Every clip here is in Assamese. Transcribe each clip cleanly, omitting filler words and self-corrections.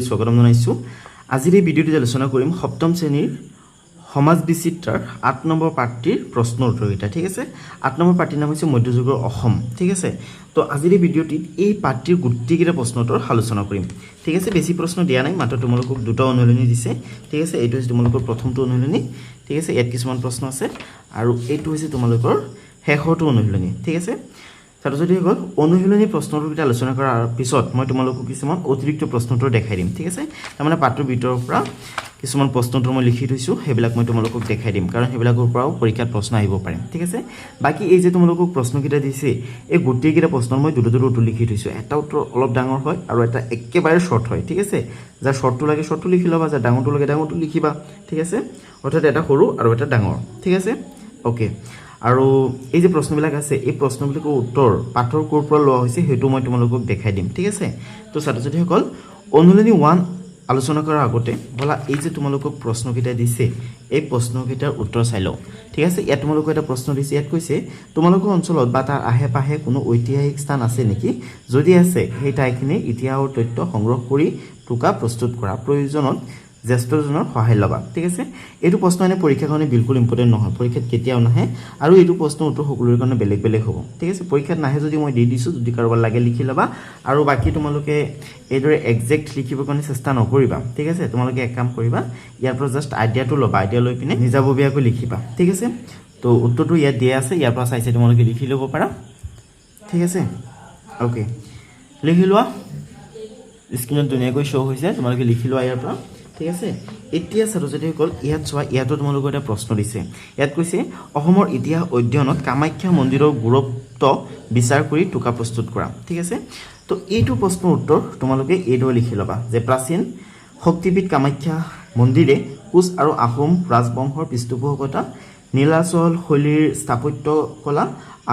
স্বাগতম জনাইছো আজিৰ এই ভিডিঅ'টো আলোচনা কৰিম সপ্তম শ্ৰেণীৰ সমাজ বিচিত্ৰাৰ 8 নম্বৰ পাঠটিৰ প্ৰশ্নৰ উত্তৰকেইটা ঠিক আছে 8 নম্বৰ পাঠটিৰ নাম হৈছে মধ্যযুগৰ অসম ঠিক আছে তো আজিৰ এই ভিডিঅ'টিত এই পাঠটিৰ গুটিকেইটা প্ৰশ্নৰ উত্তৰ আলোচনা কৰিম ঠিক আছে বেছি প্ৰশ্ন দিয়া নাই মাত্ৰ তোমালোকক দুটা অনুশীলনী দিছে ঠিক আছে এইটো হৈছে তোমালোকৰ প্ৰথমটো অনুশীলনী ঠিক আছে ইয়াত কিছুমান প্ৰশ্ন আছে আৰু এইটো হৈছে তোমালোকৰ শেষৰটো অনুশীলনী ঠিক আছে ছাত্ৰছাত্ৰীসকল অনুশীলনী প্ৰশ্নটোৰ আলোচনা কৰাৰ পিছত মই তোমালোকক কিছুমান অতিৰিক্ত প্ৰশ্নোত্তৰ দেখাই দিম ঠিক আছে তাৰমানে পাঠটোৰ ভিতৰৰ পৰা কিছুমান প্ৰশ্নোত্তৰ মই লিখি থৈছো হেবিলাক মই তোমালোকক দেখাই দিম কাৰণ হেবিলাকৰ পৰাও পৰীক্ষাত প্ৰশ্ন আহিব পাৰে ঠিক আছে বাকি এই যে তোমালোকক প্ৰশ্নকেইটা দিছে এই গোটেইকেইটা প্ৰশ্নৰ মই দুটা উত্তৰ লিখি থৈছো এটা উত্তৰ অলপ ডাঙৰ হয় আৰু এটা একেবাৰে শৰ্ট হয় ঠিক আছে যাৰ শৰ্টটো লাগে শৰ্টটো লিখি লবা যাৰ ডাঙৰটো লাগে ডাঙৰটো লিখিবা ঠিক আছে অৰ্থাৎ এটা সৰু আৰু এটা ডাঙৰ ঠিক আছে ওকে আৰু এই যে প্ৰশ্নবিলাক আছে এই প্ৰশ্নবিলাকৰ উত্তৰ পাঠৰ কোৰ পৰা লোৱা হৈছে হেতু মই তোমালোকক দেখাই দিম ঠিক আছে তো ছাত্ৰছাত্ৰীসকল অনুশীলনী 1 আলোচনা কৰাৰ আগতে বলা এই যে তোমালোকক প্ৰশ্নকেইটা দিছে এই প্ৰশ্নকেইটাৰ উত্তৰ চাই লও ঠিক আছে ইয়াত তোমালোকক এটা প্ৰশ্ন দিছে ইয়াত কৈছে তোমালোকৰ অঞ্চলত বা তাৰ আহে পাহে কোনো ঐতিহাসিক স্থান আছে নেকি যদি আছে সেই ঠাইখিনি ইতিহাসৰ তথ্য সংগ্ৰহ কৰি টুকা প্ৰস্তুত কৰা প্ৰয়োজনত জ্যেষ্ঠজনৰ সহায় লবা ঠিক আছে এইটো প্ৰশ্ন এনে পৰীক্ষাৰ কাৰণে বিলকুল ইম্পৰ্টেন্ট নহয় পৰীক্ষাত কেতিয়াও নাহে আৰু এইটো প্ৰশ্ন উত্তৰ সকলোৰে কাৰণে বেলেগ বেলেগ হ'ব ঠিক আছে পৰীক্ষাত নাহে যদি মই দি দিছো যদি কাৰোবাৰ লাগে লিখি লবা আৰু বাকি তোমালোকে এইদৰে এক্সাক্ট লিখিবৰ কাৰণে চেষ্টা নকৰিবা ঠিক আছে তোমালোকে এক কাম কৰিবা ইয়াৰ পৰা জাস্ট আইডিয়াটো লবা আইডিয়া লৈ পিনে নিজাববীয়াকৈ লিখিবা ঠিক আছে তো উত্তৰটো ইয়াত দিয়া আছে ইয়াৰ পৰা চাইছে তোমালোকে লিখি ল'ব পাৰা ঠিক আছে ওকে লিখি লোৱা স্ক্ৰীনত ধুনীয়াকৈ শ্ব' হৈছে তোমালোকে লিখি লোৱা ইয়াৰ পৰা ঠিক আছে এতিয়া ছাত্ৰছাত্ৰীসকল ইয়াত চোৱা ইয়াতো তোমালোকৰ এটা প্ৰশ্ন দিছে ইয়াত কৈছে অসমৰ ইতিহাস অধ্যয়নত কামাখ্যা মন্দিৰৰ গুৰুত্ব বিচাৰ কৰি টুকা প্ৰস্তুত কৰা ঠিক আছে তো এইটো প্ৰশ্নৰ উত্তৰ তোমালোকে এইদৰে লিখি ল'বা যে প্ৰাচীন শক্তিপীঠ কামাখ্যা মন্দিৰে কোচ আৰু আহোম ৰাজবংশৰ পৃষ্ঠপোষকতা নীলাচল শৈলীৰ স্থাপত্য কলা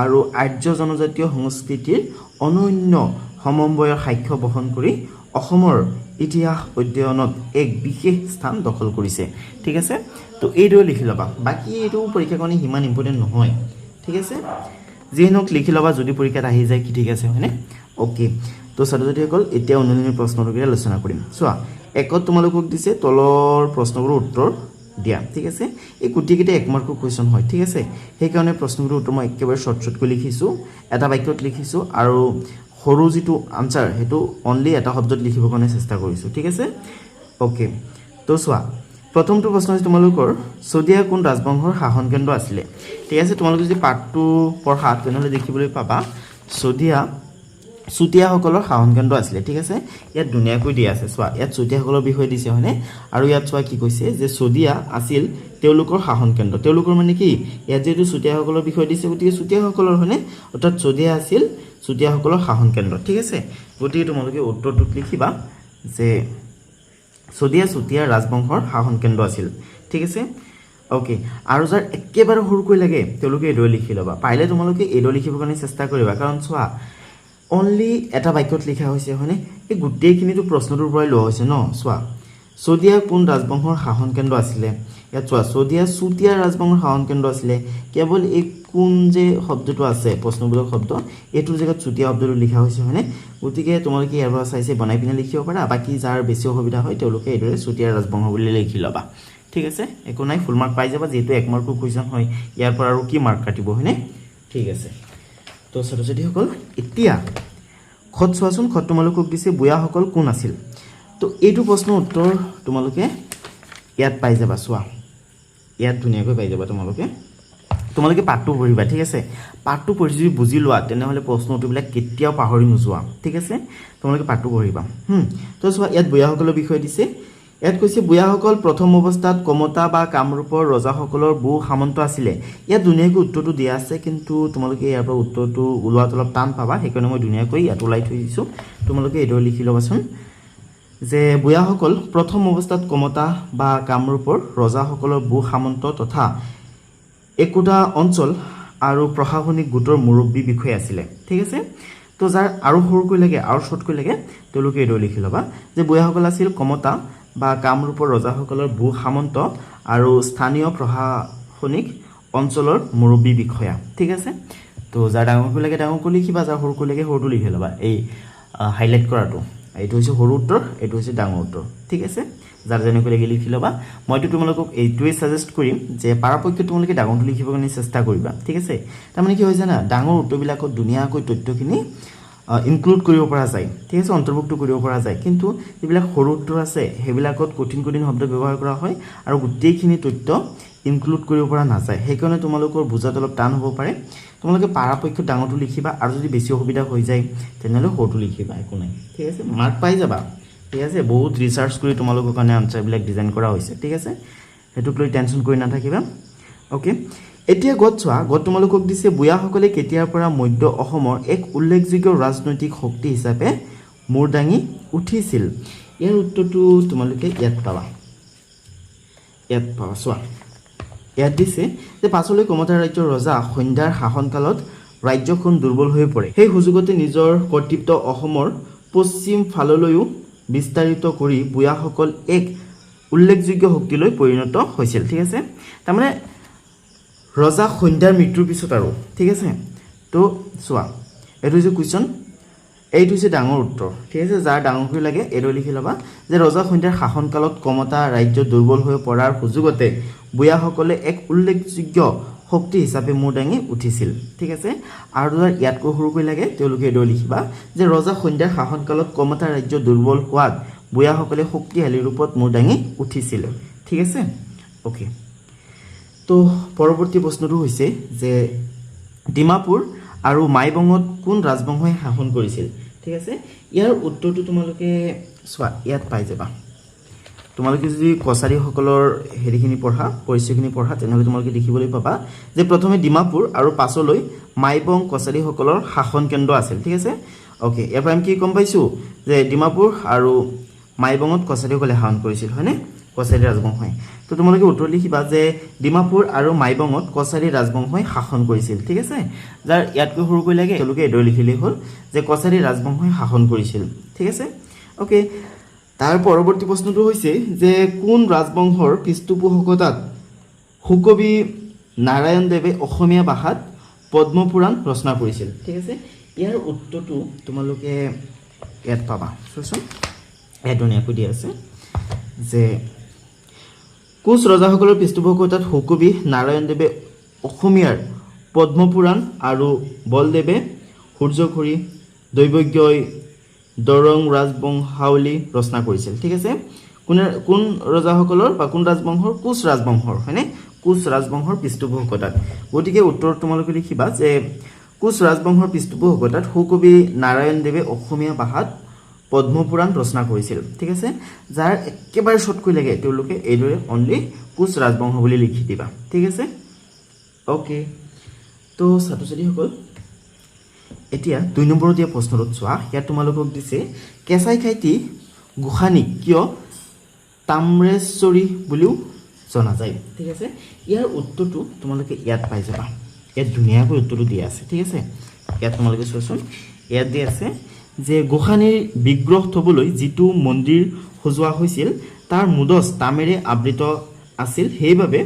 আৰু আৰ্য জনজাতীয় সংস্কৃতিৰ অনন্য সমন্বয়ৰ সাক্ষ্য বহন কৰি অসমৰ ইতিহাস অধ্যয়নত এক বিশেষ স্থান দখল কৰিছে ঠিক আছে তো এইদৰে লিখি ল'বা বাকি এইটো পৰীক্ষাৰ কাৰণে ইমান ইম্পৰ্টেন্ট নহয় ঠিক আছে যিনক লিখি ল'বা যদি পৰীক্ষাত আহি যায় কি ঠিক আছে হয়নে ওকে তো ছাত্ৰছাত্ৰীসকল এতিয়া অনুশীলনী প্ৰশ্নটোৰ আলোচনা কৰিম চোৱা একত তোমালোকক দিছে তলৰ প্ৰশ্নবোৰৰ উত্তৰ দিয়া ঠিক আছে এই গুটিকেইটা এক মাৰ্কৰ কুৱেশ্যন হয় ঠিক আছে সেইকাৰণে প্ৰশ্নবোৰৰ উত্তৰ মই একেবাৰে শৰ্টকৈ লিখিছো এটা বাক্যত লিখিছো আৰু সৰু যিটো আনসাৰ হেতু অনলি এটা শব্দত লিখিবৰ কাৰণে চেষ্টা কৰিছো ঠিক আছে ওকে তো চোৱা প্ৰথমটো প্ৰশ্ন হৈছে তোমালোকৰ চদিয়া কোন ৰাজবংশৰ শাসন কেন্দ্ৰ আছিল ঠিক আছে তোমালোকে যদি পাঠটো পঢ়া তেনেহলে দেখিবলৈ পাবা চদিয়া চুতীয়াসকলৰ শাসন কেন্দ্ৰ আছিল ঠিক আছে ইয়াত ধুনীয়াকৈ দিয়া আছে চোৱা ইয়াত চুতীয়াসকলৰ বিষয়ে দিছে হয়নে আৰু ইয়াত চোৱা কি কৈছে যে চদিয়া আছিল তেওঁলোকৰ শাসন কেন্দ্ৰ তেওঁলোকৰ মানে কি ইয়াত যেটো চুতীয়াসকলৰ বিষয়ে দিছে গতিকে চুতীয়াসকলৰ হয়নে অৰ্থাৎ চদিয়া আছিল চুতীয়াসকলৰ শাসন কেন্দ্ৰ ঠিক আছে গতিকে তোমালোকে উত্তৰটো লিখিবা যে চদিয়া চুতীয়া ৰাজবংশৰ শাসন কেন্দ্ৰ আছিল ঠিক আছে ওকে আৰু যাৰ একেবাৰে সৰুকৈ লাগে তেওঁলোকে এইদৰে লিখি ল'বা পাৰিলে তোমালোকে এইদৰে লিখিবৰ কাৰণে চেষ্টা কৰিবা কাৰণ চোৱা অনলি এটা বাক্যত লিখা হৈছে হয়নে এই গোটেইখিনিটো প্ৰশ্নটোৰ পৰাই লোৱা হৈছে ন চোৱা চদিয়া কোন ৰাজবংশৰ শাসন কেন্দ্ৰ আছিল ইয়াত চোৱা চদিয়া চুতীয়া ৰাজবংশৰ শাসন কেন্দ্ৰ আছিল কেৱল এই কোন যে শব্দটো আছে প্ৰশ্নবোৰৰ শব্দ এইটো জেগাত চুতীয়া শব্দটো লিখা হৈছে হয়নে গতিকে তোমালোকে ইয়াৰ পৰা চাইছে বনাই পিনে লিখিব পাৰা বাকি যাৰ বেছি অসুবিধা হয় তেওঁলোকে এইদৰে চুতীয়া ৰাজবংশ বুলি লিখি ল'বা ঠিক আছে একো নাই ফুল মাৰ্ক পাই যাবা যেহেতু এক মাৰ্কৰ কুৱেশ্যন হয় ইয়াৰ পৰা আৰু কি মাৰ্ক কাটিব হয়নে ঠিক আছে তো ছাত্ৰছাত্ৰীসকল এতিয়া খত চোৱাচোন খত তোমালোকক দিছে বুঢ়াসকল কোন আছিল তো এইটো প্ৰশ্নৰ উত্তৰ তোমালোকে ইয়াত পাই যাবা চোৱা ইয়াত ধুনীয়াকৈ পাই যাবা তোমালোকে পাঠটো পঢ়িবা ঠিক আছে পাঠটো পঢ়ি যদি বুজি লোৱা তেনেহলে প্ৰশ্ন উত্তৰবিলাক কেতিয়াও পাহৰি নোযোৱা ঠিক আছে তোমালোকে পাঠটো পঢ়িবা তো চোৱা ইয়াত বুঢ়াসকলৰ বিষয়ে দিছে ইয়াত কৈছে বুঢ়াসকল প্ৰথম অৱস্থাত কমতা বা কামৰূপৰ ৰজাসকলৰ বহু সামন্ত আছিল ইয়াত ধুনীয়াকৈ উত্তৰটো দিয়া আছে কিন্তু তোমালোকে ইয়াৰ পৰা উত্তৰটো ওলোৱাত অলপ টান পাবা সেইকাৰণে মই ধুনীয়াকৈ ইয়াত ওলাই থৈ দিছো তোমালোকে এইদৰে লিখি ল'বাচোন যে বুঢ়াসকল প্ৰথম অৱস্থাত কমতা বা কামৰূপৰ ৰজাসকলৰ বহু সামন্ত তথা একোটা অঞ্চল আৰু প্ৰশাসনিক গোটৰ মুৰব্বী বিষয় আছিল ঠিক আছে তো যাৰ আৰু সৰুকৈ লাগে আৰু শৰ্টকৈ লাগে তেওঁলোকে এইদৰে লিখি ল'বা যে বুঢ়াসকল আছিল কমতা বা কামৰূপৰ ৰজাসকলৰ বহু সামন্ত আৰু স্থানীয় প্ৰশাসনিক অঞ্চলৰ মুৰব্বী বিষয়া ঠিক আছে তো যাৰ ডাঙৰকৈ লাগে ডাঙৰকৈ লিখিবা যাৰ সৰুকৈ লাগে সৰুটো লিখি ল'বা এই হাইলাইট কৰাটো এইটো হৈছে সৰু উত্তৰ এইটো হৈছে ডাঙৰ উত্তৰ ঠিক আছে যাৰ যেনেকৈ লাগি লিখি ল'বা মইতো তোমালোকক এইটোৱে সাজেষ্ট কৰিম যে পৰাপক্ষত তোমালোকে ডাঙৰটো লিখিবৰ কাৰণে চেষ্টা কৰিবা ঠিক আছে তাৰমানে কি হয় জানা ডাঙৰ উত্তৰবিলাকত ধুনীয়াকৈ তথ্যখিনি ইনক্লুড কৰিব পৰা যায় ঠিক আছে অন্তৰ্ভুক্ত কৰিব পৰা যায় কিন্তু যিবিলাক সৰু উত্তৰ আছে সেইবিলাকত কঠিন শব্দ ব্যৱহাৰ কৰা হয় আৰু গোটেইখিনি তথ্য ইনক্লুড কৰিব পৰা নাযায় সেইকাৰণে তোমালোকৰ বুজাত অলপ টান হ'ব পাৰে তোমালোকে পৰাপক্ষত ডাঙৰটো লিখিবা আৰু যদি বেছি অসুবিধা হৈ যায় তেনেহ'লে সৰুটো লিখিবা একো নাই ঠিক আছে মাৰ্ক পাই যাবা ঠিক আছে বহুত ৰিসাৰ্চ কৰি তোমালোকৰ কাৰণে আনসাৰবিলাক ডিজাইন কৰা হৈছে ঠিক আছে হেতুক লৈ টেনচন কৰি নাথাকিবা ওকে এতিয়া গত চোৱা গত তোমালোকক দিছে বুয়াসকলে কেতিয়াৰ পৰা মধ্য অসমৰ এক উল্লেখযোগ্য ৰাজনৈতিক শক্তি হিচাপে মূৰ দাঙি উঠিছিল ইয়াৰ উত্তৰটো তোমালোকে ইয়াত পাবা চোৱা ইয়াত দিছে যে পাছলৈ কমতা ৰাজ্যৰ ৰজা সন্ধ্যাৰ শাসনকালত ৰাজ্যখন দুৰ্বল হৈ পৰে সেই সুযোগতে নিজৰ কৰ্তৃত্ব অসমৰ পশ্চিম ফাললৈও বিস্তাৰিত কৰি বুয়াসকল এক উল্লেখযোগ্য শক্তিলৈ পৰিণত হৈছিল ঠিক আছে তাৰমানে ৰজা সন্ধ্যাৰ মৃত্যুৰ পিছত আৰু ঠিক আছে তো চোৱা এইটো হৈছে কুৱেশ্যন এইটো হৈছে ডাঙৰ উত্তৰ ঠিক আছে যাৰ ডাঙৰ কৰি লাগে এইটো লিখি ল'বা যে ৰজা সন্ধ্যাৰ শাসনকালত কমতা ৰাজ্য দুৰ্বল হৈ পৰাৰ সুযোগতে বুয়াসকলে এক উল্লেখযোগ্য শক্তি হিচাপে মূৰ দাঙি উঠিছিল ঠিক আছে আৰু যাৰ ইয়াতকৈ সৰুকৈ লাগে তেওঁলোকে এইটো লিখিবা যে ৰজা সন্ধ্যাৰ শাসনকালত কমতা ৰাজ্য দুৰ্বল হোৱাত বুয়াসকলে শক্তিশালী ৰূপত মূৰ দাঙি উঠিছিল ঠিক আছে ওকে তো পৰৱৰ্তী প্ৰশ্নটো হৈছে যে ডিমাপুৰ আৰু মাইবঙত কোন ৰাজবংশই শাসন কৰিছিল ঠিক আছে ইয়াৰ উত্তৰটো তোমালোকে চোৱা ইয়াত পাই যাবা তোমালোকে যদি কছাৰীসকলৰ হেৰিখিনি পঢ়া পৰিচয়খিনি পঢ়া তেনেহ'লে তোমালোকে দেখিবলৈ পাবা যে প্ৰথমে ডিমাপুৰ আৰু পাছলৈ মাইবং কছাৰীসকলৰ শাসন কেন্দ্ৰ আছিল ঠিক আছে ওকে ইয়াৰ পৰা আমি কি গম পাইছোঁ যে ডিমাপুৰ আৰু মাইবঙত কছাৰীসকলে শাসন কৰিছিল হয়নে কছাৰী ৰাজবংশই তো তোমালোকে উত্তৰ লিখিবা যে ডিমাপুৰ আৰু মাইবঙত কছাৰী ৰাজবংশই শাসন কৰিছিল ঠিক আছে যাৰ ইয়াতকৈ সৰুকৈ লাগে তেওঁলোকে এইদৰে লিখিলেই হ'ল যে কছাৰী ৰাজবংশই শাসন কৰিছিল ঠিক আছে ওকে তাৰ পৰৱৰ্তী প্ৰশ্নটো হৈছে যে কোন ৰাজবংশৰ পৃষ্ঠপোষকতাত সুকবি নাৰায়ণদেৱে অসমীয়া ভাষাত পদ্মপুৰাণ ৰচনা কৰিছিল ঠিক আছে ইয়াৰ উত্তৰটো তোমালোকে ইয়াত পাবা চোৱাচোন ইয়াত ধুনীয়াকৈ দিয়া আছে যে কোচ ৰজাসকলৰ পৃষ্ঠপোষকতাত সুকবি নাৰায়ণদেৱে অসমীয়াৰ পদ্মপুৰাণ আৰু বলদেৱে সূৰ্যঘড়ী দৈৱজ্ঞই দৰং ৰাজবংশাৱলী ৰচনা কৰিছিল ঠিক আছে কোন ৰজাসকলৰ বা কোন ৰাজবংশৰ কোচ ৰাজবংশৰ হয়নে কোচ ৰাজবংশৰ পৃষ্ঠপোষকতাত গতিকে উত্তৰত তোমালোকে লিখিবা যে কোচ ৰাজবংশৰ পৃষ্ঠপোষকতাত সুকবি নাৰায়ণদেৱে অসমীয়া ভাষাত পদ্মপুৰাণ ৰচনা কৰিছিল ঠিক আছে যাৰ একেবাৰে শ্বৰ্টকৈ লাগে তেওঁলোকে এইদৰে অনলি কোচ ৰাজবংশ বুলি লিখি দিবা ঠিক আছে ওকে তো ছাত্ৰ ছাত্ৰীসকল এতিয়া 2 নম্বৰত দিয়া প্ৰশ্নটোত চোৱা ইয়াত তোমালোকক দিছে কেঁচাই খাইটি গোসানীক কিয় তাম্ৰেশ্বৰী বুলিও জনা যায় ঠিক আছে ইয়াৰ উত্তৰটো তোমালোকে ইয়াত পাই যাবা ইয়াত ধুনীয়াকৈ উত্তৰটো দিয়া আছে ঠিক আছে ইয়াত তোমালোকে চোৱাচোন ইয়াত দিয়া আছে যে গোসানীৰ বিগ্ৰহ থবলৈ যিটো মন্দিৰ সজোৱা হৈছিল তাৰ মুদচ তামেৰে আবৃত আছিল সেইবাবে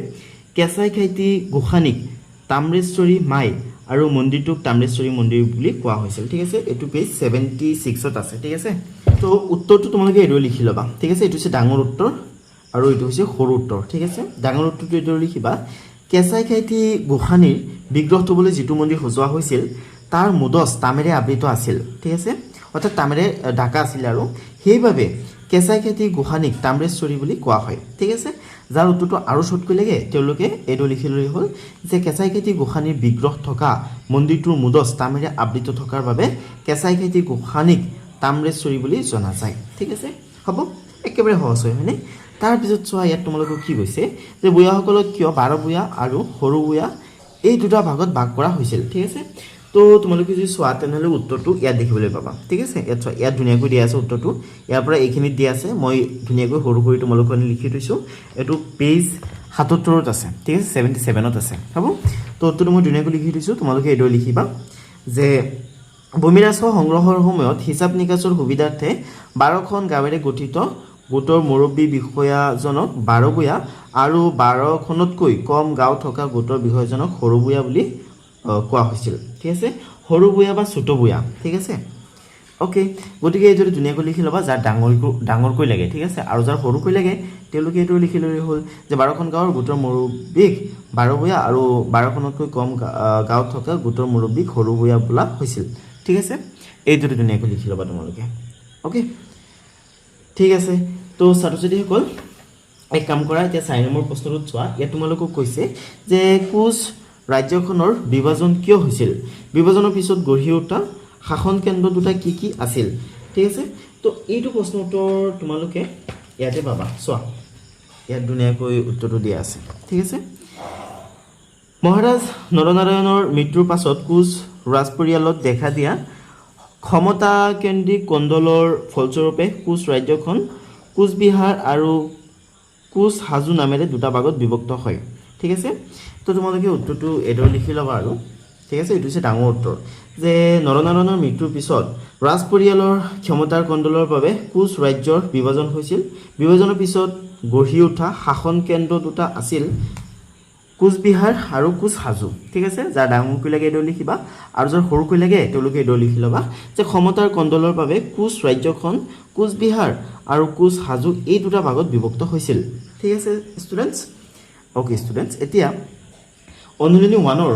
কেঁচাই খাইটি গোসানীক তাম্ৰেশ্বৰী মাই আৰু মন্দিৰটোক তাম্ৰেশ্বৰী মন্দিৰ বুলি কোৱা হৈছিল ঠিক আছে এইটো পেজ 76ত আছে ঠিক আছে তো উত্তৰটো তোমালোকে এইদৰে লিখি ল'বা ঠিক আছে এইটো হৈছে ডাঙৰ উত্তৰ আৰু এইটো হৈছে সৰু উত্তৰ ঠিক আছে ডাঙৰ উত্তৰটো এইদৰে লিখিবা কেঁচাই খাইটি গোসানীৰ বিগ্ৰহ থবলৈ যিটো মন্দিৰ সজোৱা হৈছিল তাৰ মুদচ তামেৰে আবৃত আছিল ঠিক আছে অৰ্থাৎ তামেৰে ঢাকা আছিল আৰু সেইবাবে কেঁচাই খাইটি গোসানীক তাম্ৰেশ্বৰী বুলি কোৱা হয় ঠিক আছে যাৰ উত্তৰটো আৰু শ্বৰ্টকৈ লাগে তেওঁলোকে এইদৰে লিখি ল'লেই হ'ল যে কেঁচাই খাইটি গোসানীৰ বিগ্ৰহ থকা মন্দিৰটোৰ মুদচ তামেৰে আবৃত থকাৰ বাবে কেঁচাই খাইটি গোসানীক তাম্ৰেশ্বৰী বুলি জনা যায় ঠিক আছে হ'ব একেবাৰে সহজ হয় হয়নে তাৰপিছত চোৱা ইয়াত তোমালোকক কি কৈছে যে বুঢ়াসকলক কিয় 12 বুঢ়া আৰু সৰু বুঢ়া এই দুটা ভাগত ভাগ কৰা হৈছিল ঠিক আছে তো তোমালোকে যদি চোৱা তেনেহ'লে উত্তৰটো ইয়াত দেখিবলৈ পাবা ঠিক আছে ইয়াত চোৱা ইয়াত ধুনীয়াকৈ দিয়া আছে উত্তৰটো ইয়াৰ পৰা এইখিনিত দিয়া আছে মই ধুনীয়াকৈ সৰু কৰি তোমালোকৰ লিখি থৈছোঁ এইটো পেজ 77ত আছে ঠিক আছে 77ত আছে হ'ব তো উত্তৰটো মই ধুনীয়াকৈ লিখি থৈছোঁ তোমালোকে এইদৰে লিখিবা যে ভূমি ৰাজহ সংগ্ৰহৰ সময়ত হিচাপ নিকাচৰ সুবিধাৰ্থে 12খন গাঁৱেৰে গঠিত গোটৰ মুৰব্বী বিষয়াজনক 12 বুঢ়া আৰু 12খনতকৈ কম গাঁও থকা গোটৰ বিষয়াজনক সৰু বুঢ়া বুলি কোৱা হৈছিল ঠিক আছে সৰু বুঢ়া বা ছোট বুঢ়া ঠিক আছে ওকে গতিকে এইটো ধুনীয়াকৈ লিখি ল'বা যাৰ ডাঙৰকৈ লাগে ঠিক আছে আৰু যাৰ সৰুকৈ লাগে তেওঁলোকে এইটো লিখি ল'লে হ'ল যে 12খন গাঁৱৰ গোটৰ মুৰব্বীক 12 ভূঞা আৰু 12খনতকৈ কম গাঁৱত থকা গোটৰ মুৰব্বীক সৰু ভূঞা বোলা হৈছিল ঠিক আছে এইটো ধুনীয়াকৈ লিখি ল'বা তোমালোকে ওকে ঠিক আছে তো ছাত্ৰ-ছাত্ৰীসকল এক কাম কৰা এতিয়া 4 নম্বৰ প্ৰশ্নটোত চোৱা ইয়াত তোমালোকক কৈছে যে কোচ ৰাজ্যখনৰ বিভাজন কিয় হৈছিল বিভাজনৰ পিছত গঢ়ি উঠা শাসন কেন্দ্ৰ দুটা কি আছিল ঠিক আছে তো এইটো প্ৰশ্ন উত্তৰ তোমালোকে ইয়াতে পাবা চোৱা ইয়াত ধুনীয়াকৈ উত্তৰটো দিয়া আছে ঠিক আছে মহাৰাজ নৰনাৰায়ণৰ মৃত্যুৰ পাছত কোচ ৰাজপৰিয়ালত দেখা দিয়া ক্ষমতা কেন্দ্ৰিক কন্দলৰ ফলস্বৰূপে কোচ ৰাজ্যখন কোচবিহাৰ আৰু কোচ হাজো নামেৰে দুটা ভাগত বিভক্ত হয় ঠিক আছে তো তোমালোকে উত্তৰটো এডৰ লিখি ল'বা আৰু ঠিক আছে এইটো হৈছে ডাঙৰ উত্তৰ যে নৰনাৰায়ণৰ মৃত্যুৰ পিছত ৰাজ পৰিয়ালৰ ক্ষমতাৰ কন্দলৰ বাবে কোচ ৰাজ্যৰ বিভাজন হৈছিল বিভাজনৰ পিছত গঢ়ি উঠা শাসন কেন্দ্ৰ দুটা আছিল কোচবিহাৰ আৰু কোচ হাজো ঠিক আছে যাৰ ডাঙৰকৈ লাগে এডৰ লিখিবা আৰু যাৰ সৰুকৈ লাগে তেওঁলোকে এডৰ লিখি ল'বা যে ক্ষমতাৰ কন্দলৰ বাবে কোচ ৰাজ্যখন কোচবিহাৰ আৰু কোচ হাজো এই দুটা ভাগত বিভক্ত হৈছিল ঠিক আছে ষ্টুডেণ্টছ ওকে ষ্টুডেণ্টছ এতিয়া অনুলিনী 1ৰ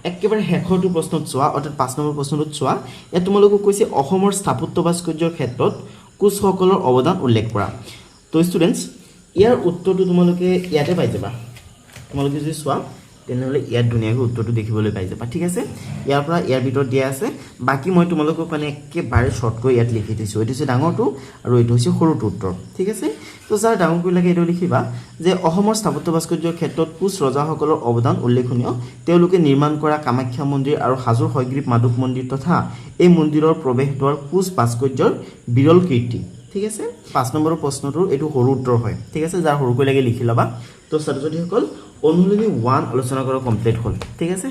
একেবাৰে শেষৰটো প্ৰশ্নত চোৱা অৰ্থাৎ 5 নম্বৰ প্ৰশ্নটোত চোৱা ইয়াত তোমালোকক কৈছে অসমৰ স্থাপত্য ভাস্কৰ্যৰ ক্ষেত্ৰত কোচসকলৰ অৱদান উল্লেখ কৰা তো ষ্টুডেণ্টছ ইয়াৰ উত্তৰটো তোমালোকে ইয়াতে পাই যাবা তোমালোকে যদি চোৱা তেনেহ'লে ইয়াত ধুনীয়াকৈ উত্তৰটো দেখিবলৈ পাই যাবা ঠিক আছে ইয়াৰ পৰা ইয়াৰ ভিতৰত দিয়া আছে বাকী মই তোমালোকক মানে একেবাৰে শ্বৰ্টকৈ ইয়াত লিখি দিছোঁ এইটো হৈছে ডাঙৰটো আৰু এইটো হৈছে সৰুটো উত্তৰ ঠিক আছে তো যাৰ ডাঙৰকৈ লাগে এইটো লিখিবা যে অসমৰ স্থাপত্য ভাস্কৰ্যৰ ক্ষেত্ৰত কোচ ৰজাসকলৰ অৱদান উল্লেখনীয় তেওঁলোকে নিৰ্মাণ কৰা কামাখ্যা মন্দিৰ আৰু হাজোৰ হয়গ্ৰীৱ মাধৱ মন্দিৰ তথা এই মন্দিৰৰ প্ৰৱেশ দ্বাৰ কোচ ভাস্কৰ্যৰ বিৰল কীৰ্তি ঠিক আছে 5 নম্বৰৰ প্ৰশ্নটোৰ এইটো সৰু উত্তৰ হয় ঠিক আছে যাৰ সৰুকৈ লাগে লিখি ল'বা তো ছাত্ৰ-ছাত্ৰীসকল অনুলিনী 1 আলোচনা কৰা কমপ্লিট হ'ল ঠিক আছে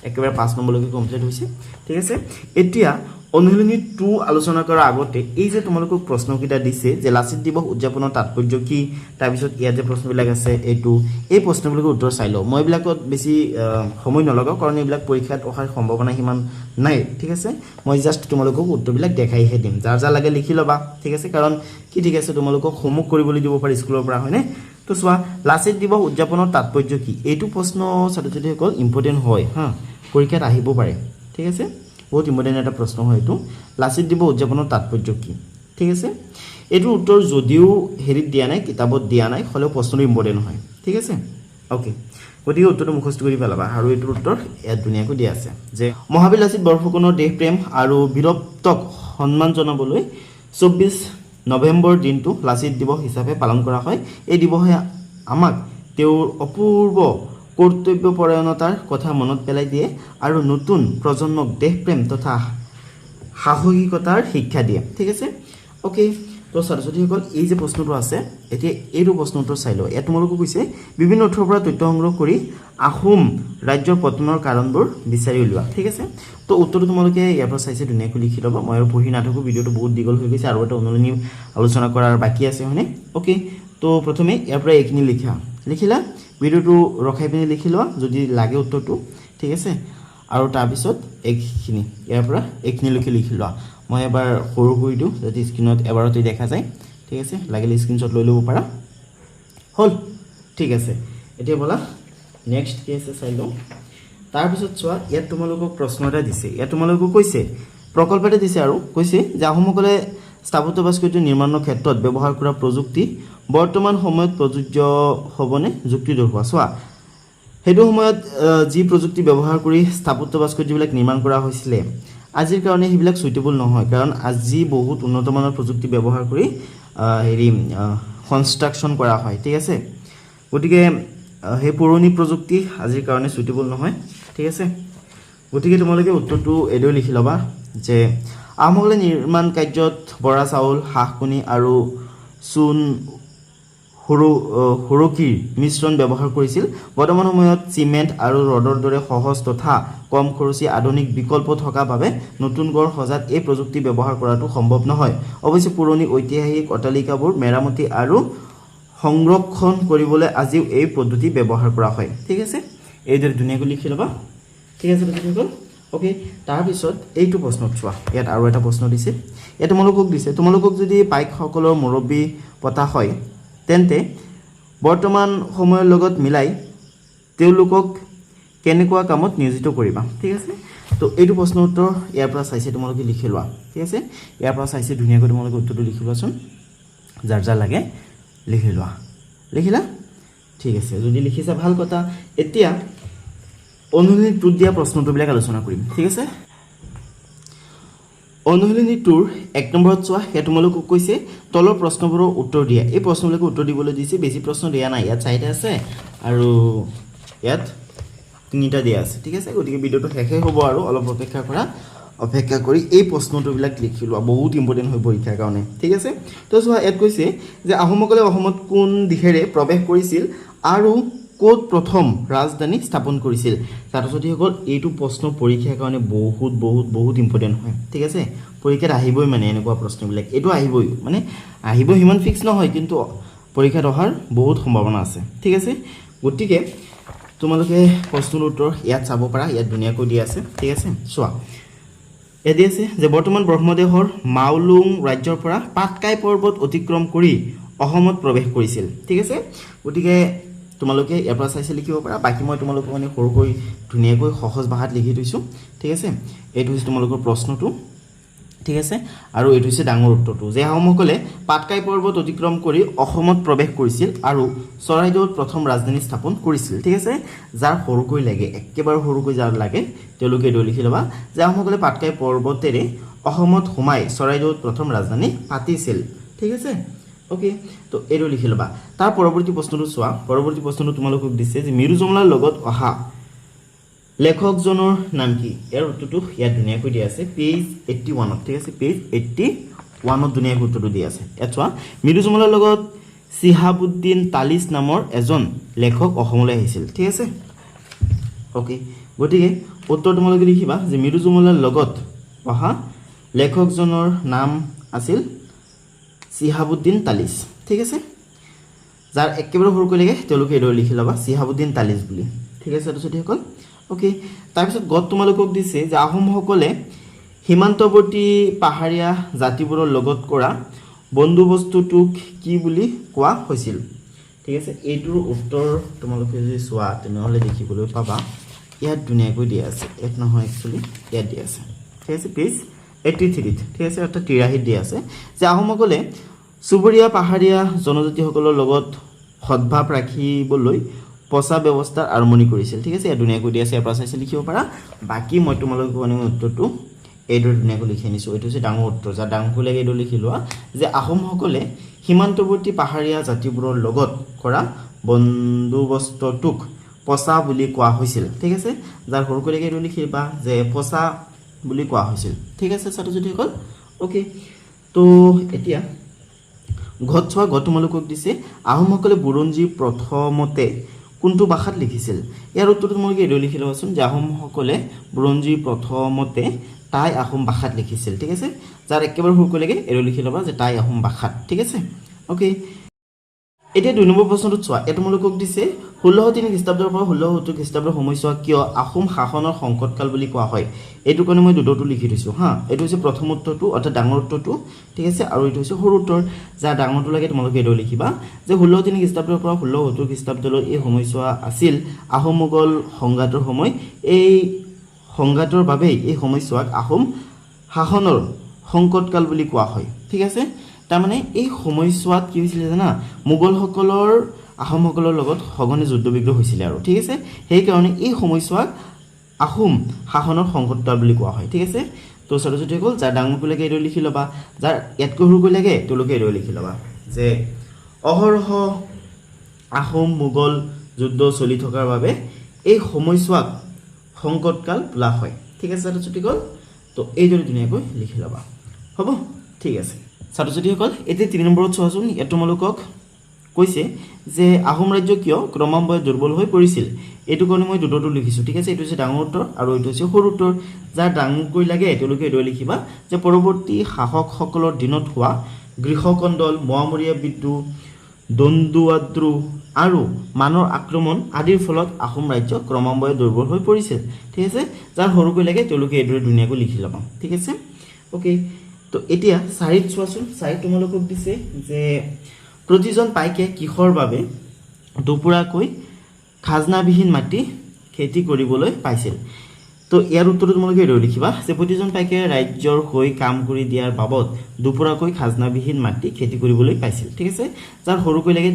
একেবাৰে 5 নম্বৰলৈকে কমপ্লিট হৈছে ঠিক আছে এতিয়া অনুলিনী 2 আলোচনা কৰাৰ আগতে এই যে তোমালোকক প্ৰশ্নকেইটা দিছে যে লাচিত দিৱস উদযাপনৰ তাৎপৰ্য কি তাৰপিছত ইয়াত যে প্ৰশ্নবিলাক আছে এইটো এই প্ৰশ্নবিলাকৰ উত্তৰ চাই লওঁ মই এইবিলাকত বেছি সময় নলগাওঁ কাৰণ এইবিলাক পৰীক্ষাত অহাৰ সম্ভাৱনা সিমান নাই ঠিক আছে মই জাষ্ট তোমালোকক উত্তৰবিলাক দেখাইহে দিম যাৰ যাৰ লাগে লিখি ল'বা ঠিক আছে কাৰণ কি ঠিক আছে তোমালোকক হোমৱৰ্ক কৰিবলৈ দিব পাৰি স্কুলৰ পৰা হয়নে তো চোৱা লাচিত দিৱস উদযাপনৰ তাৎপৰ্য কি এইটো প্ৰশ্ন ছাত্ৰ-ছাত্ৰীসকল ইম্পৰ্টেণ্ট হয় হা পৰীক্ষাত আহিব পাৰে ঠিক আছে বহুত ইম্পৰ্টেণ্ট এটা প্ৰশ্ন হয় এইটো লাচিত দিৱস উদযাপনৰ তাৎপৰ্য কি ঠিক আছে এইটো উত্তৰ যদিও হেৰিত দিয়া নাই কিতাপত দিয়া নাই হ'লেও প্ৰশ্নটো ইম্পৰ্টেণ্ট হয় ঠিক আছে ওকে গতিকে উত্তৰটো মুখস্থ কৰি পেলাবা আৰু এইটোৰ উত্তৰ ইয়াত ধুনীয়াকৈ দিয়া আছে যে মহাবীৰ লাচিত বৰফুকনৰ দেশপ্ৰেম আৰু বীৰত্বক সন্মান জনাবলৈ 24 নৱেম্বৰ দিনটো লাচিত দিৱস হিচাপে পালন কৰা হয় এই দিৱসে আমাক তেওঁৰ অপূৰ্ব কৰ্তব্যপৰায়ণতাৰ কথা মনত পেলাই দিয়ে আৰু নতুন প্ৰজন্মক দেশপ্ৰেম তথা সাহসিকতাৰ শিক্ষা দিয়ে ঠিক আছে ওকে তো ছাত্ৰ-ছাত্ৰীসকল এই যে প্ৰশ্নটো আছে এতিয়া এইটো প্ৰশ্ন উত্তৰ চাই লওঁ ইয়াত তোমালোকক কৈছে বিভিন্ন উৎসৰ পৰা তথ্য সংগ্ৰহ কৰি আহোম ৰাজ্যৰ পতনৰ কাৰণবোৰ বিচাৰি উলিওৱা ঠিক আছে তো উত্তৰটো তোমালোকে ইয়াৰ পৰা চাইছে ধুনীয়াকৈ লিখি ল'বা মই আৰু পঢ়ি নাথাকোঁ ভিডিঅ'টো বহুত দীঘল হৈ গৈছে আৰু এটা অনুলিনী আলোচনা কৰাৰ বাকী আছে হয়নে ওকে তো প্ৰথমে ইয়াৰ পৰা এইখিনি লিখিলা ভিডিঅ'টো ৰখাই পিনি লিখি লোৱা যদি লাগে উত্তৰটো ঠিক আছে আৰু তাৰপিছত এইখিনি ইয়াৰ পৰা এইখিনিলৈকে লিখি লোৱা মই এবাৰ সৰু কৰি দিওঁ যাতে স্ক্ৰীনত এবাৰতে দেখা যায় ঠিক আছে লাগিলে স্ক্ৰীনশ্বট লৈ ল'ব পাৰা হ'ল ঠিক আছে এতিয়া বলা নেক্সট কি আছে চাই লওঁ তাৰপিছত চোৱা ইয়াত তোমালোকক প্ৰশ্ন এটা দিছে ইয়াত তোমালোকক কৈছে প্ৰকল্প এটা দিছে আৰু কৈছে যে আহোমসকলে স্থাপত্য ভাস্কৰ্য নিৰ্মাণৰ ক্ষেত্ৰত ব্যৱহাৰ কৰা প্ৰযুক্তি বৰ্তমান সময়ত প্ৰযোজ্য হ'বনে যুক্তি দৰ্শোৱা চোৱা সেইটো সময়ত যি প্ৰযুক্তি ব্যৱহাৰ কৰি স্থাপত্য ভাস্কৰ্যবিলাক নিৰ্মাণ কৰা হৈছিলে আজিৰ কাৰণে সেইবিলাক সুইটেবল নহয় কাৰণ আজি বহুত উন্নতমানৰ প্ৰযুক্তি ব্যৱহাৰ কৰি হেৰি কনষ্ট্ৰাকশ্যন কৰা হয় ঠিক আছে গতিকে সেই পুৰণি প্ৰযুক্তি আজিৰ কাৰণে সুইটেবল নহয় ঠিক আছে গতিকে তোমালোকে উত্তৰটো এডৈ লিখি ল'বা যে আহোমসকলে নিৰ্মাণ কাৰ্যত বৰা চাউল হাঁহ কণী আৰু চূণ হুৰকীৰ মিশ্ৰণ ব্যৱহাৰ কৰিছিল বৰ্তমান সময়ত চিমেণ্ট আৰু ৰডৰ দৰে সহজ তথা কম খৰচী আধুনিক বিকল্প থকা বাবে নতুন গড় সজাত এই প্ৰযুক্তি ব্যৱহাৰ কৰাটো সম্ভৱ নহয় অৱশ্যে পুৰণি ঐতিহাসিক অট্টালিকাবোৰ মেৰামতি আৰু সংৰক্ষণ কৰিবলৈ আজিও এই পদ্ধতি ব্যৱহাৰ কৰা হয় ঠিক আছে এইদৰে ধুনীয়াকৈ লিখি ল'বা ঠিক আছে ওকে তাৰপিছত এইটো প্ৰশ্নত চোৱা ইয়াত আৰু এটা প্ৰশ্ন দিছে ইয়াত তোমালোকক যদি পাইকসকলৰ মুৰব্বী পতা হয় তেন্তে বৰ্তমান সময়ৰ লগত মিলাই তেওঁলোকক কেনেকুৱা কামত নিয়োজিত কৰিবা ঠিক আছে তো এইটো প্ৰশ্নৰ উত্তৰ ইয়াৰ পৰা চাইছে তোমালোকে লিখি লোৱা ঠিক আছে ইয়াৰ পৰা চাইছে ধুনীয়াকৈ তোমালোকে উত্তৰটো লিখি লোৱাচোন যাৰ যাৰ লাগে লিখি লোৱা লিখিলা ঠিক আছে যদি লিখিছা ভাল কথা এতিয়া অনুশীলনী 2 দিয়া প্ৰশ্নটোবিলাক আলোচনা কৰিম ঠিক আছে অনুশীলনী 2 1 নম্বৰত চোৱা হে তোমালোকক কৈছে তলৰ প্ৰশ্নবোৰৰ উত্তৰ দিয়া এই প্ৰশ্নবিলাকৰ উত্তৰ দিবলৈ দিছে বেছি প্ৰশ্ন দিয়া নাই ইয়াত 4টা আছে আৰু ইয়াত 3টা দিয়া আছে ঠিক আছে গতিকে ভিডিওটো শেষে হ'ব আৰু অলপ অপেক্ষা কৰি এই প্ৰশ্নটোবিলাক লিখি লোৱা বহুত ইম্পৰ্টেন্ট হৈ পৰীক্ষাৰ কাৰণে ঠিক আছে তো চোৱা ইয়াত কৈছে যে আহোমসকলে অসমত কোন দিশেৰে প্ৰৱেশ কৰিছিল আৰু কোত প্ৰথম ৰাজধানী স্থাপন কৰিছিল ছাত্ৰ-ছাত্ৰীসকল এইটো প্ৰশ্ন পৰীক্ষাৰ কাৰণে বহুত ইম্পৰ্টেন্ট হয় ঠিক আছে পৰীক্ষাত আহিবই মানে এনেকুৱা প্ৰশ্নবিলাক এইটো আহিবই মানে আহিব হিমান ফিক্স নহয় কিন্তু পৰীক্ষাত অহাৰ বহুত সম্ভাৱনা আছে ঠিক আছে গতিকে তোমালোকে প্ৰশ্নৰ উত্তৰ ইয়াত চাব পাৰা ইয়াত ধুনীয়াকৈ দিয়া আছে ঠিক আছে চোৱা এদি আছে যে বৰ্তমান ব্ৰহ্মদেশৰ মাউলুং ৰাজ্যৰ পৰা পাটকাই পৰ্বত অতিক্ৰম কৰি অসমত প্ৰৱেশ কৰিছিল ঠিক আছে গতিকে তোমালোকে ইয়াৰ পৰা চাইছে লিখিব পাৰা বাকি মই তোমালোকক মানে সৰুকৈ ধুনীয়াকৈ সহজ ভাষাত লিখি থৈছো ঠিক আছে এইটো হৈছে তোমালোকৰ প্ৰশ্নটো ঠিক আছে আৰু এইটো হৈছে ডাঙৰ উত্তৰটো যে আহোমসকলে পাটকাই পৰ্বত অতিক্ৰম কৰি অসমত প্ৰৱেশ কৰিছিল আৰু চৰাইদেউত প্ৰথম ৰাজধানী স্থাপন কৰিছিল ঠিক আছে যাৰ সৰুকৈ লাগে একেবাৰে সৰুকৈ যাৰ লাগে তেওঁলোকে এইটো লিখি ল'বা যে আহোমসকলে পাটকাই পৰ্বতেৰে অসমত সোমাই চৰাইদেউত প্ৰথম ৰাজধানী পাতিছিল ঠিক আছে ওকে তো এইটো লিখি ল'বা তাৰ পৰৱৰ্তী প্ৰশ্নটো চোৱা পৰৱৰ্তী প্ৰশ্নটো তোমালোকক দিছে যে মিৰু জমলাৰ লগত অহা লেখকজনৰ নাম কি ইয়াৰ উত্তৰটো ইয়াত ধুনীয়াকৈ দিয়া আছে পেজ 81 ঠিক আছে পেজ 81 ধুনীয়াকৈ উত্তৰটো দিয়া আছে ইয়াত চোৱা মিৰু জমলাৰ লগত সিহাবুদ্দিন তালিচ নামৰ এজন লেখক অসমলৈ আহিছিল ঠিক আছে ওকে গতিকে উত্তৰ তোমালোকে লিখিবা যে মিৰু জমলাৰ লগত অহা লেখকজনৰ নাম আছিল সিহাবুদ্দিন তালিচ ঠিক আছে যাৰ একেবাৰে সৰুকৈ লাগে তেওঁলোকে এইটো লিখি ল'বা সিহাবুদ্দিন তালিচ বুলি ঠিক আছে ছাত্ৰ-ছাত্ৰীসকল ওকে তাৰপিছত গত তোমালোকক দিছে যে আহোমসকলে সীমান্তৱৰ্তী পাহাৰীয়া জাতিবোৰৰ লগত কৰা বন্দোবস্তটোক কি বুলি কোৱা হৈছিল ঠিক আছে এইটোৰ উত্তৰ তোমালোকে যদি চোৱা তেনেহ'লে দেখিবলৈ পাবা ইয়াত ধুনীয়াকৈ দিয়া আছে ইয়াত নহয় একচুৱেলি ইয়াত দিয়া আছে ঠিক আছে পেজ 83 ঠিক আছে অৰ্থাৎ 83 দিয়া আছে যে আহোমসকলে চুবুৰীয়া পাহাৰীয়া জনজাতিসকলৰ লগত সদ্ভাৱ ৰাখিবলৈ পছা ব্যৱস্থাৰ আৰম্ভণি কৰিছিল ঠিক আছে ধুনীয়াকৈ দিয়া আছে ইয়াৰ পৰা চাইছে লিখিব পাৰা বাকি মই তোমালোকক মানে উত্তৰটো এইটো ধুনীয়াকৈ লিখি আনিছোঁ এইটো হৈছে ডাঙৰ উত্তৰ যাৰ ডাঙৰকৈ লাগে এইটো লিখি লোৱা যে আহোমসকলে সীমান্তৱৰ্তী পাহাৰীয়া জাতিবোৰৰ লগত কৰা বন্দোবস্তটোক পছা বুলি কোৱা হৈছিল ঠিক আছে যাৰ সৰুকৈ লাগে এইটো লিখিবা যে পছা বুলি কোৱা হৈছিল ঠিক আছে ছাত্ৰ-ছাত্ৰীসকল ওকে তো এতিয়া ঘট তোমালোকক দিছে আহোমসকলে বুৰঞ্জী প্ৰথমতে কোনটো ভাষাত লিখিছিল ইয়াৰ উত্তৰটো তোমালোকে এইটো লিখি ল'বাচোন যে আহোমসকলে বুৰঞ্জী প্ৰথমতে টাই আহোম ভাষাত লিখিছিল ঠিক আছে যাৰ একেবাৰে সৰুকৈ লাগে এইটো লিখি ল'বা যে টাই আহোম ভাষাত ঠিক আছে ওকে এতিয়া 2 নম্বৰ প্ৰশ্নটো চোৱা এটা তোমালোকক দিছে 1603 খ্ৰীষ্টাব্দৰ পৰা 1670 খ্ৰীষ্টাব্দৰ সময়ছোৱা কিয় আহোম শাসনৰ সংকটকাল বুলি কোৱা হয় এইটো কাৰণে মই দুটো লিখি দিছো হা এইটো হৈছে প্ৰথম উত্তৰটো অৰ্থাৎ ডাঙৰ উত্তৰটো ঠিক আছে আৰু এইটো হৈছে সৰু উত্তৰ যা ডাঙৰটো লাগে তোমালোকে এইটো লিখিবা যে 1603 খ্ৰীষ্টাব্দৰ পৰা 1670 খ্ৰীষ্টাব্দলৈ এই সময়ছোৱা আছিল আহোম মোগল সংঘাতৰ সময় এই সংঘাতৰ বাবে এই সময়ছোৱাক আহোম শাসনৰ সংকটকাল বুলি কোৱা হয় ঠিক আছে তাৰ মানে এই সময়ছোৱাত কি হৈছিল জানা মোগলসকলৰ আহোমসকলৰ লগত সঘনে যুদ্ধ বিগ্ৰহ হৈছিল আৰু ঠিক আছে সেই কাৰণে এই সময়ছোৱাক আহোম শাসনৰ সংকটকাল বুলি কোৱা হয় ঠিক আছে তো ছাত্ৰ-ছাত্ৰীসকল যাৰ ডাঙৰকৈ লাগে এইটো লিখি ল'বা যাৰ ইয়াতকৈ সৰুকৈ লাগে তেওঁলোকে এইটো লিখি ল'বা যে অহৰহ আহোম মোগল যুদ্ধ চলি থকাৰ বাবে এই সময়ছোৱাক সংকটকাল বোলা হয় ঠিক আছে ছাত্ৰ-ছাত্ৰীসকল তো এইদৰে ধুনীয়াকৈ লিখি ল'বা হ'ব ঠিক আছে ছাত্ৰ-ছাত্ৰীসকল এতিয়া 3 নম্বৰত চোৱাচোন ইয়াত তোমালোকক কৈছে যে আহোম ৰাজ্য কিয় ক্ৰমান্বয়ে দুৰ্বল হৈ পৰিছিল এইটো কাৰণে মই দুটো লিখিছোঁ ঠিক আছে এইটো হৈছে ডাঙৰ উত্তৰ আৰু এইটো হৈছে সৰু উত্তৰ যাৰ ডাঙৰকৈ লাগে তেওঁলোকে এইটো লিখিবা যে পৰৱৰ্তী শাসকসকলৰ দিনত হোৱা গৃহকন্দল মোৱামৰীয়া বিদ্ৰোহ দন্দুৱাদ্ৰু আৰু মানৰ আক্ৰমণ আদিৰ ফলত আহোম ৰাজ্য ক্ৰমান্বয়ে দুৰ্বল হৈ পৰিছিল ঠিক আছে যাৰ সৰুকৈ লাগে তেওঁলোকে এইদৰে ধুনীয়াকৈ লিখি ল'বা ঠিক আছে ওকে তো এতিয়া চাৰিত চোৱাচোন চাৰিত তোমালোকক দিছে যে প্ৰতিজন পাইকে কিহৰ বাবে দুপুৰাকৈ খাজনাবিহীন মাটি খেতি কৰিবলৈ পাইছিল তো ইয়াৰ উত্তৰটো তোমালোকে এইদৰে লিখিবা যে প্ৰতিজন পাইকে ৰাজ্যৰ হৈ কাম কৰি দিয়াৰ বাবদ দুপুৰাকৈ খাজনাবিহীন মাটি খেতি কৰিবলৈ পাইছিল ঠিক আছে যাৰ সৰুকৈ লাগে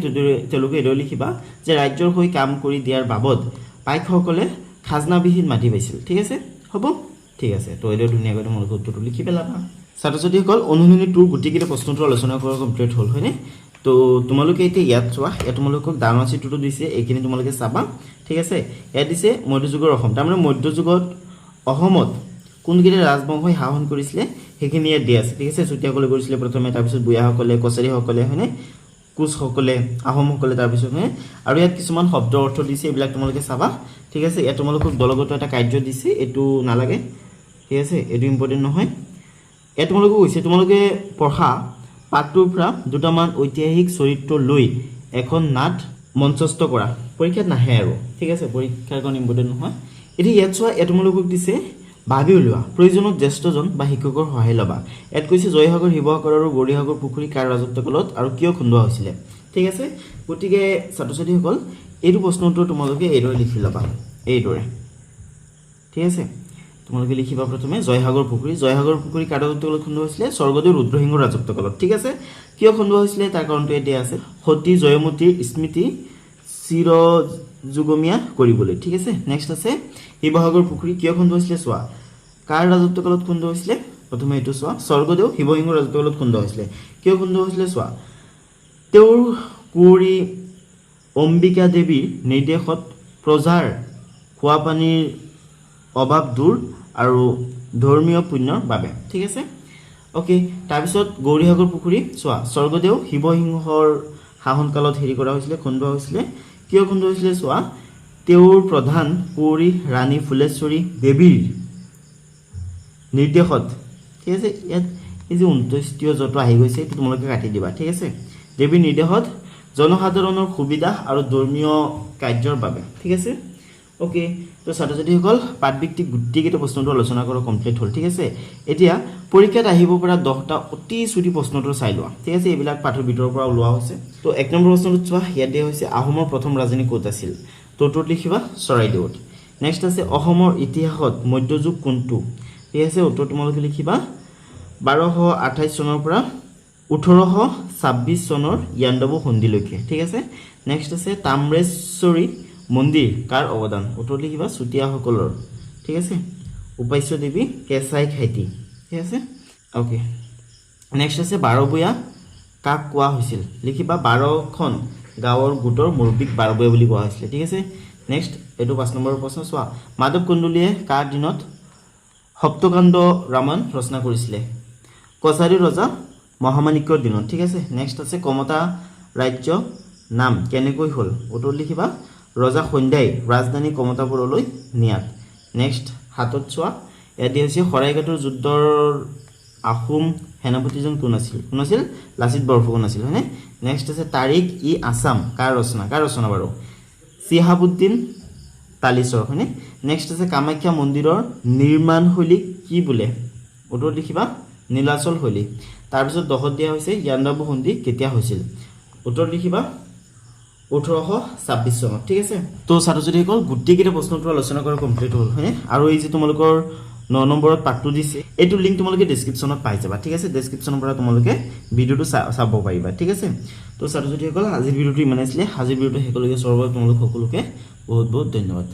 তেওঁলোকে এইদৰে লিখিবা যে ৰাজ্যৰ হৈ কাম কৰি দিয়াৰ বাবদ পাইকসকলে খাজনাবিহীন মাটি পাইছিল ঠিক আছে হ'ব ঠিক আছে তো এইদৰে ধুনীয়াকৈ তোমালোকে উত্তৰটো লিখি পেলাবা ছাত্ৰ ছাত্ৰীসকল অনুশীলনী 2 গোটেইকেইটা প্ৰশ্নটো আলোচনা কৰা কমপ্লিট হ'ল হয়নে তো তোমালোকে এতিয়া ইয়াত চোৱা ইয়াত তোমালোকক ডাঙৰ চিত্ৰটো দিছে এইখিনি তোমালোকে চাবা ঠিক আছে ইয়াত দিছে মধ্যযুগৰ অসম তাৰমানে মধ্যযুগত অসমত কোনকেইটা ৰাজবংশই শাসন কৰিছিলে সেইখিনি ইয়াত দিয়া আছে ঠিক আছে চুতীয়াসকলে কৰিছিলে প্ৰথমে তাৰপিছত বুঢ়াসকলে কছাৰীসকলে হয়নে কোচসকলে আহোমসকলে তাৰপিছত হয়নে আৰু ইয়াত কিছুমান শব্দ অৰ্থ দিছে এইবিলাক তোমালোকে চাবা ঠিক আছে ইয়াত তোমালোকক দলগত এটা কাৰ্য দিছে এইটো নালাগে ঠিক আছে এইটো ইম্পৰ্টেণ্ট নহয় ইয়াত তোমালোকে কৈছে তোমালোকে পঢ়া পাঠটোৰ পৰা দুটামান ঐতিহাসিক চৰিত্ৰ লৈ এখন নাট মঞ্চস্থ কৰা পৰীক্ষাত নাহে আৰু ঠিক আছে পৰীক্ষাৰ কাৰণে ইম্পৰ্টেণ্ট নহয় এতিয়া ইয়াত চোৱা ইয়াত তোমালোকক দিছে ভাবি উলিওৱা প্ৰয়োজনত জ্যেষ্ঠজন বা শিক্ষকৰ সহায় ল'বা ইয়াত কৈছে জয়সাগৰ শিৱসাগৰ আৰু গৌৰীসাগৰ পুখুৰী কাৰ ৰাজত্বকালত আৰু কিয় খুন্দোৱা হৈছিলে ঠিক আছে গতিকে ছাত্ৰ ছাত্ৰীসকল এইটো প্ৰশ্নটো তোমালোকে এইদৰে লিখি ল'বা এইদৰে ঠিক আছে তোমালোকে লিখিবা প্ৰথমে জয়সাগৰ পুখুৰী কাৰ ৰাজত্বকালত খুন্দোৱা হৈছিলে স্বৰ্গদেউ ৰুদ্ৰসিংহৰ ৰাজত্বকালত ঠিক আছে কিয় খুন্দোৱা হৈছিলে তাৰ কাৰণটো এতিয়া আছে সতী জয়মতীৰ স্মৃতি চিৰযুগমীয়া কৰিবলৈ ঠিক আছে নেক্সট আছে শিৱসাগৰ পুখুৰী কিয় খুন্দোৱা হৈছিলে চোৱা কাৰ ৰাজত্বকালত খুন্দোৱা হৈছিলে প্ৰথমে এইটো চোৱা স্বৰ্গদেউ শিৱসিংহৰ ৰাজত্বকালত খুন্দোৱা হৈছিলে কিয় খুন্দোৱা হৈছিলে চোৱা তেওঁৰ কুঁৱৰী অম্বিকা দেৱীৰ নিৰ্দেশত প্ৰজাৰ খোৱা পানীৰ অভাৱ দূৰ আৰু ধৰ্মীয় পুণ্যৰ বাবে ঠিক আছে ওকে তাৰপিছত গৌৰীসাগৰ পুখুৰী চোৱা স্বৰ্গদেউ শিৱসিংহৰ শাসনকালত হেৰি কৰা হৈছিলে খুন্দোৱা হৈছিলে কিয় খুন্দোৱা হৈছিলে চোৱা তেওঁৰ প্ৰধান কুঁৱৰী ৰাণী ফুলেশ্বৰী দেৱীৰ নিৰ্দেশত ঠিক আছে ইয়াত এই যে 29 যটো আহি গৈছে এইটো তোমালোকে কাটি দিবা ঠিক আছে দেৱীৰ নিৰ্দেশত জনসাধাৰণৰ সুবিধা আৰু ধৰ্মীয় কাৰ্যৰ বাবে ঠিক আছে ওকে তো ছাত্ৰ ছাত্ৰীসকল পাঠভিত্তিক গোটেইকেইটা প্ৰশ্নটো আলোচনা কৰা কমপ্লিট হ'ল ঠিক আছে এতিয়া পৰীক্ষাত আহিব পৰা 10টা অতি চুটি প্ৰশ্নটো চাই লোৱা ঠিক আছে এইবিলাক পাঠৰ ভিতৰৰ পৰা ওলোৱা হৈছে তো 1 নম্বৰ প্ৰশ্নটো চোৱা ইয়াত দিয়া হৈছে আহোমৰ প্ৰথম ৰাজধানী ক'ত আছিল তো উত্তৰত লিখিবা চৰাইদেউত নেক্সট আছে অসমৰ ইতিহাসত মধ্যযুগ কোনটো ঠিক আছে উত্তৰ তোমালোকে লিখিবা 1228 চনৰ পৰা 1826 চনৰ ইয়াণ্ডাবু সন্ধিলৈকে ঠিক আছে নেক্সট আছে তাম্ৰেশ্বৰী মন্দিৰ কাৰ অৱদান উত্তৰ লিখিবা চুতীয়াসকলৰ ঠিক আছে উপাস্য দেৱী কেঁচাই খাইতি ঠিক আছে ওকে নেক্সট আছে বাৰবুয়া কাক কোৱা হৈছিল লিখিবা 12খন গাঁৱৰ গোটৰ মুৰব্বীক বাৰবুয়া বুলি কোৱা হৈছিল ঠিক আছে নেক্সট এইটো 5 নম্বৰ প্ৰশ্ন চোৱা মাধৱ কুণ্ডলীয়ে কাৰ দিনত সপ্তকাণ্ড ৰামায়ণ ৰচনা কৰিছিলে কছাৰী ৰজা মহামাণিক্যৰ দিনত ঠিক আছে নেক্সট আছে কমতা ৰাজ্য নাম কেনেকৈ হ'ল উত্তৰ লিখিবা ৰজা সন্ধ্যাই ৰাজধানী কমতাপুৰলৈ নিয়াত নেক্সট হাতত চোৱা ইয়াত হৈছে শৰাইঘাটৰ যুদ্ধৰ আহোম সেনাপতিজন কোন আছিল লাচিত বৰফুকন আছিল হয়নে নেক্সট আছে তাৰিখ ই আছাম কাৰ ৰচনা বাৰু চিহাবুদ্দিন তালিচৰ হয়নে নেক্সট আছে কামাখ্যা মন্দিৰৰ নিৰ্মাণ শৈলী কি বোলে উত্তৰ লিখিবা নীলাচল শৈলী তাৰপিছত দহত দিয়া হৈছে ইয়াণ্ডাবু সন্ধি কেতিয়া হৈছিল উত্তৰ লিখিবা 1826 চনত ঠিক আছে তো ছাত্ৰ ছাত্ৰীসকল গোটেইকেইটা প্ৰশ্নটো আলোচনা কৰা কমপ্লিট হ'ল হয়নে আৰু এই যে তোমালোকৰ 9 নম্বৰত পাঠটো দিছে এইটো লিংক তোমালোকে ডেসক্ৰিপচনত পাই যাবা ঠিক আছে ডেসক্ৰিপচনৰ পৰা তোমালোকে ভিডিওটো চাব পাৰিবা ঠিক আছে তো ছাত্ৰ ছাত্ৰীসকল আজিৰ ভিডিওটো ইমানেই আছিলে আজিৰ ভিডিওটো হেকলৈকে সৰ্ব তোমালোক সকলোকে বহুত বহুত ধন্যবাদ